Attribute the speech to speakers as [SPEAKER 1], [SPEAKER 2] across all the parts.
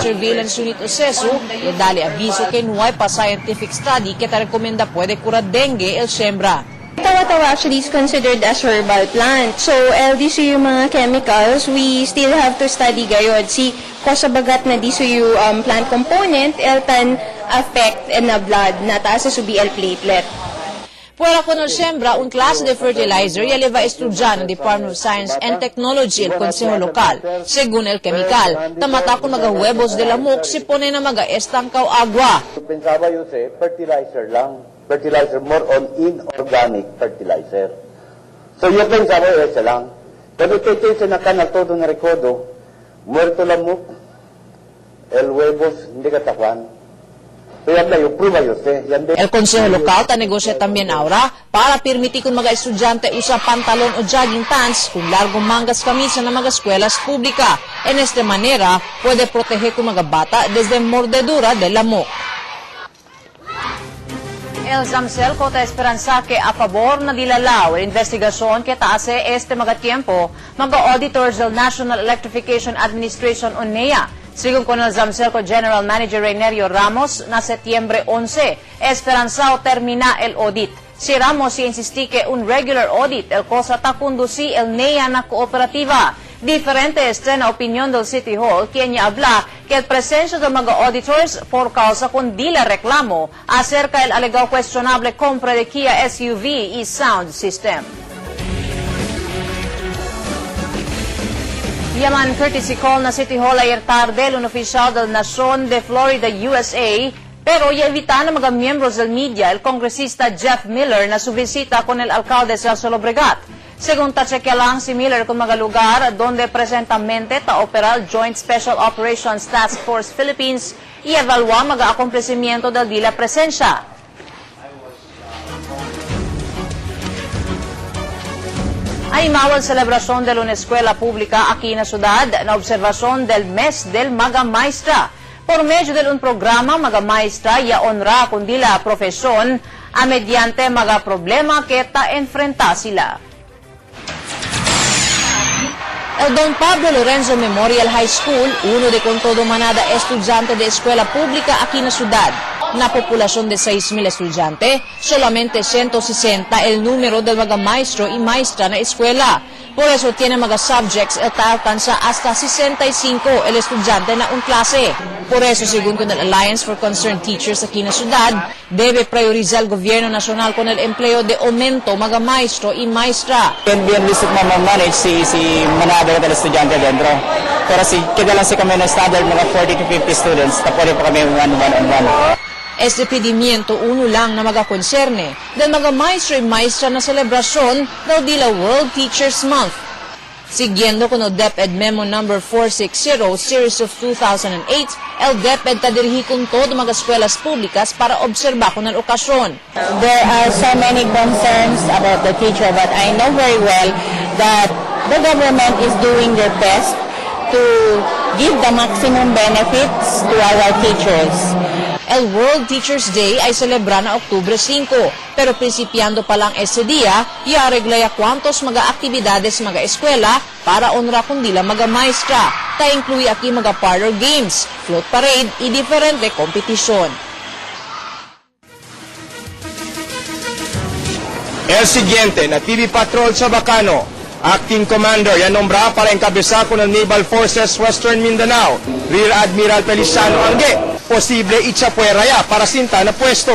[SPEAKER 1] Surveillance Unit o SESU, e dali aviso che nuoi pa scientific study che ta rekomenda pwede cura dengue el sembra.
[SPEAKER 2] Tawa-tawa actually is considered as herbal plant. So, LDC yung mga chemicals, we still have to study gayod. Si kosabagat na diso yung plant component, eltan affect na blood na taas sa BL platelet.
[SPEAKER 1] Fuera con el sembra, un clase de fertilizer y eleva estudiar en Department of Science and Technology el Consejo Local. Según el chemical, tamata con mga huevos de lamok si pone na mga estangkaw agua.
[SPEAKER 3] Pensaba yo fertilizer lang. Fertilizer, more on inorganic fertilizer. So yo pensaba ese lang. Pero ito na kanal todo na rekodo, muerto lamok, el huevos, hindi katawan.
[SPEAKER 1] El Consejo Local ta negocia también ahora para permitir kung mga estudyante usa pantalon o jogging pants kung largong mangas camisa na mga escuelas pública. En esta manera, puede proteger kung mga bata desde mordedura de lamok. El Zamcel Kota Esperanza que a favor na dilalaw el investigasyon que taase este mga tiempo mga auditors del National Electrification Administration o NEA. Según con el Zamcelco General Manager Reinerio Ramos, na Setyembre 11, esperanzao termina el audit. Si Ramos insistí que un regular audit el cosa ta conduci el NEA na cooperativa. Diferente este na opinión del City Hall, quien ya habla que el presencia de mga auditors por causa con dila reclamo acerca el alegado cuestionable compra de Kia SUV y sound system. Yaman courtesy call na City Hall ayer tarde un oficial del Nación de Florida, USA, pero evita na mga miembros del media el congresista Jeff Miller na subisita con el alcalde Celso Lobregat. Según tacheque lang si Miller con mga lugar donde presentamente ta opera Joint Special Operations Task Force Philippines y evalúa mga acontecimiento del dila presensya. Ay mawal celebración de una escuela pública aquí en la ciudad na observación del mes del Maga Maestra. Por medio de un programa Maga Maestra ya honra kundila profesyon a mediante mga problema que ta enfrenta sila. El Don Pablo Lorenzo Memorial High School, uno de con todo manada estudiante de escuela pública aquí en la ciudad. Na población de 6,000 estudiantes, solamente 160 el número de mga maestro y maestra na escuela. Por eso tiene mga subjects el alcanza hasta 65 el estudiante na un clase. Por eso, según con el Alliance for Concerned Teachers aquí en la ciudad, debe priorizar el gobierno nacional con el empleo de aumento mga maestro y maestra.
[SPEAKER 4] Bien listos manage si manada del estudiante dentro. Pero si queda lang si kami na standard mga 40 to 50 students, na pwede pa kami one-on-one.
[SPEAKER 1] Este pedimiento uno lang na magakonserne del mga maestro y maestra na celebrasyon del Dila World Teachers Month. Siguiendo con el DepEd Memo No. 460 Series of 2008, el DepEd tadirhi con todo mga escuelas públicas para obserba con el okasyon.
[SPEAKER 5] There are so many concerns about the teacher, but I know very well that the government is doing their best to give the maximum benefits to our teachers.
[SPEAKER 1] El World Teachers Day ay celebra na Oktubre 5, pero principiando pa lang ese dia, iareglaya kwantos mga aktibidades mga eskwela para honra kundila mga maestra. Ta incluye aquí mga parlor games, float parade, y diferente kompetisyon.
[SPEAKER 6] El siguiente na TV Patrol sa Bacano, Acting Commander ya nombra para encabezar con el Naval Forces Western Mindanao, Rear Admiral Feliciano Angge. Posible itsapuera ya para sinta na pwesto.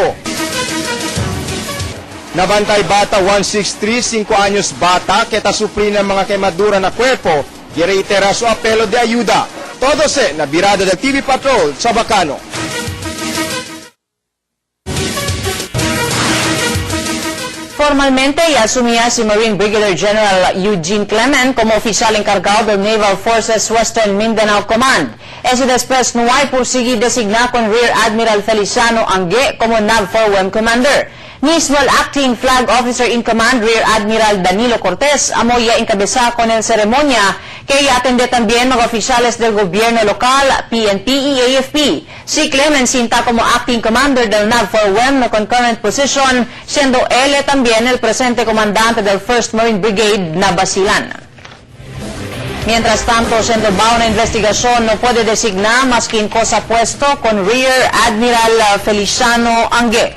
[SPEAKER 6] Nabantay bata 163, 5 anyos bata, keta supli ng mga kemadura na kwerpo, gireitera su apelo de ayuda. Todo se na birada del TV Patrol sa Bacano.
[SPEAKER 1] Formalmente, ya asumía si Marine Brigadier General Eugene Clement como oficial encargado del Naval Forces Western Mindanao Command. Ese después no hay por seguir designar con Rear Admiral Feliciano Angge como NAV-4WEM Commander. Mismo el Acting Flag Officer in Command, Rear Admiral Danilo Cortez, amoya encabezar con el ceremonia que atende también los oficiales del gobierno local, PNP y AFP. Si Clement cinta como Acting Commander del NAV-4WEM na concurrent position, siendo él también el presente comandante del 1st Marine Brigade na Basilan. Mientras tanto, siendo bajo una investigación, no puede designar más quien cosa puesto con Rear Admiral Feliciano Angue.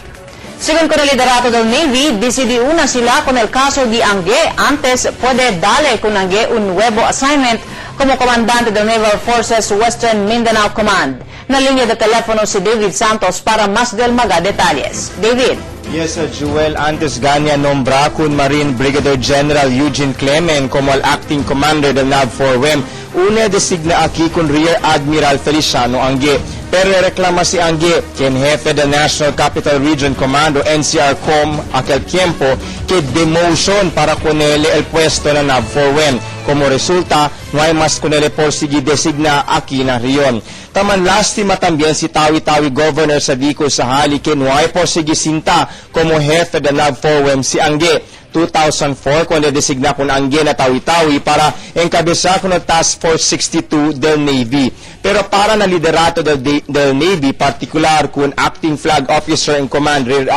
[SPEAKER 1] Según con el liderato del Navy, decidió una sila con el caso de Angue. Antes puede darle con Angue un nuevo assignment como comandante del Naval Forces Western Mindanao Command. Na linya de teléfono si David Santos para más del mga detalles. David.
[SPEAKER 6] Yes, Joel, antes ganya nombra kun Marine Brigadier General Eugene Clemen como el acting commander del NAV-4WEM. Una designa aquí con Rear Admiral Feliciano Angue. Pero reklama si Angue, quien jefe del National Capital Region Commando NCRCOM aquel tiempo, que demotion para ponerle el puesto na NAV-4WEM. Como resulta, no hay más con él por seguir designa aquí na riyon. Taman lastima también si Tawi-Tawi Governor sa Bicol Sahali que no hay por seguir sinta como jefe del NAV-4WEM si Angue. 2004 cuando designa con Angue na Tawi-Tawi para encabezar con el Task Force 62 del Navy. Pero para na liderato del Navy, particular con Acting Flag Officer in Command Rear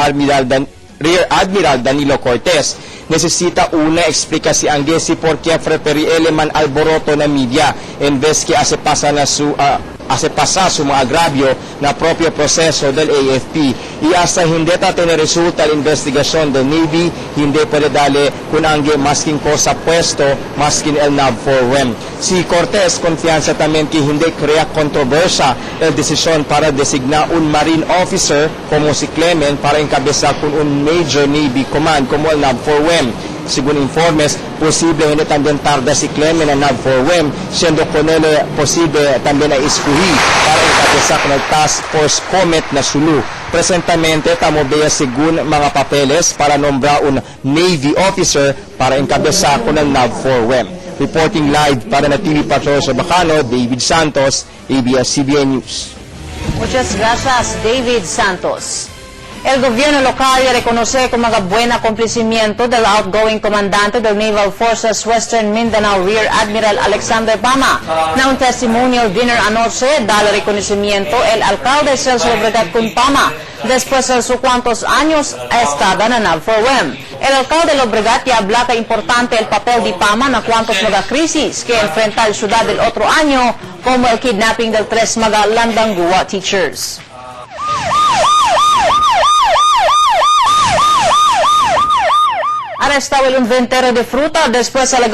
[SPEAKER 6] Admiral Danilo Cortez, necesita una explicación Angue si por qué preferi eleman alboroto na media en vez que hace pasar su mga agravio na propio proseso del AFP. Y hasta hindi tener resulta la investigación del Navy, hindi puede darle kung Angue masking cosa puesto, masking el NAV-4WEM. Si Cortez, confianza también que hindi crea controversia el decisión para designar un Marine Officer como si Clemen para encabezar con un Major Navy Command como el NAV-4WEM. Según informes, posible hindi también tarda si Clemen ang NAV-4WEM, siendo con él posible también ay iskuhi para encabezar con el Task Force Comet na Sulu. Presentamente, estamos veya según mga papeles para nombrar un Navy officer para encabezar con el NAV-4WEM. Reporting live para na TV Patrol sa Bacano, David Santos, ABS-CBN News.
[SPEAKER 1] Muchas gracias, David Santos. El gobierno local ya reconoce con mga buen acontecimiento del outgoing comandante del Naval Forces Western Mindanao Rear Admiral Alexander Pama. Na un testimonial dinner anoche, dale reconocimiento el alcalde Celso Obregat con Pama, después de sus cuantos años estada na NAV-4WEM. El alcalde de Obregat ya habla que importante el papel de Pama na cuantos mga crisis que enfrenta la ciudad del otro año, como el kidnapping del 3 mga Landangua teachers. Arrestado el inventero de fruta después de la